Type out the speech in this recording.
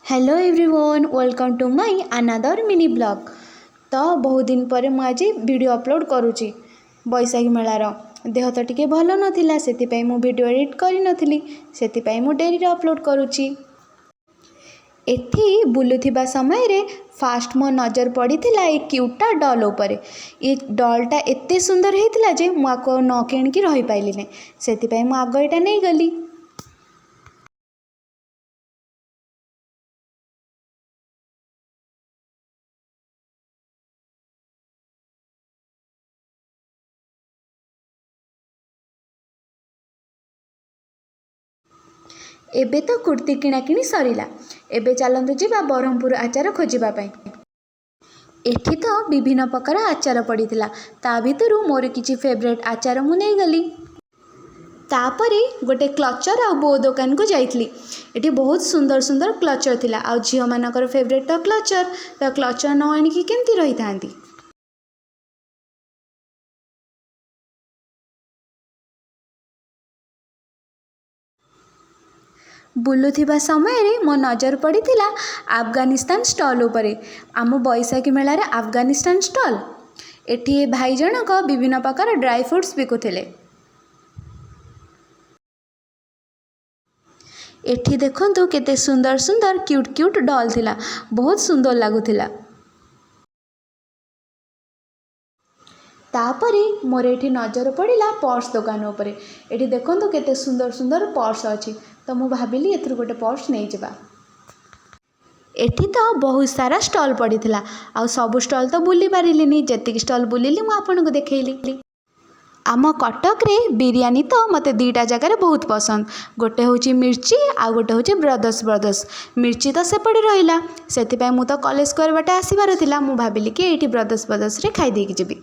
Hello everyone, welcome to my another mini blog. तो बहुत दिन पर मु आज वीडियो अपलोड करुँची बैशाखी मेलार। देह तो टिके भल नाला से मु वीडियो एडिट करी नथिली, से मु डेरी अपलोड करुँची। एठी बुलुथिबा समय रे फास्ट मो नजर पड़ीथिला ए क्यूटा डॉल उपरे। ये डॉलटा एते सुंदर हेतिला जे मु आको न किणकी रही पाइली नै, सेति मु आगो एटा नै गली। एबे तो कुर्ती किणाकिणी सरिला। एबे चलतु जीवा ब्रह्मपुर आचार खोजापी। एठी तो विभिन्न प्रकार आचार पड़ीथिला, ता भितरु मोर किछि फेवरेट आचार मु नै गली। तापरे गोटे क्लचर आ बो दुकान को जाइथली। एठी बहुत सुंदर सुंदर क्लचर थिला। आ झियो मानकर फेवरेट तो क्लचर न आनिकी केमती रही थांती। बुलुथिबा समय रे मो नजर पड़ीथिला अफगानिस्तान स्टॉल उपरे। आम बैशाखी मेलार अफगानिस्तान स्टॉल। एठी भाई जनक विभिन्न प्रकार ड्राई फ्रूट्स बिकुथिले। एठी देखंतु केते सुंदर सुंदर क्यूट क्यूट डॉल थिला, बहुत सुंदर लागुथिला। तापरे मोर एठी नजर पड़िला पर्स दुकान उपरे। एठी देखंतु केते सुंदर सुंदर पर्स अछि, तो मु भाबिली एथुर गोटे पर्स नै जिबा। एठी तो बहुत सारा स्टॉल पड़ीथिला। आ सब स्टॉल तो बुली पारिलिनी, जेतिक स्टॉल बुलिली मु आपनको देखैली। आम कटक रे बिरयानी तो मते दीटा जगार बहुत पसंद। गोटे होची मिर्ची आ गोटे होची ब्रदर्स। मिर्ची तो सेपटे रहिला, सेति पय मु तो कॉलेज स्क्वायर बाटे आसीबार थिला। मु भाबिली कि एठी ब्रदर्स रे खाई देकी जिबी।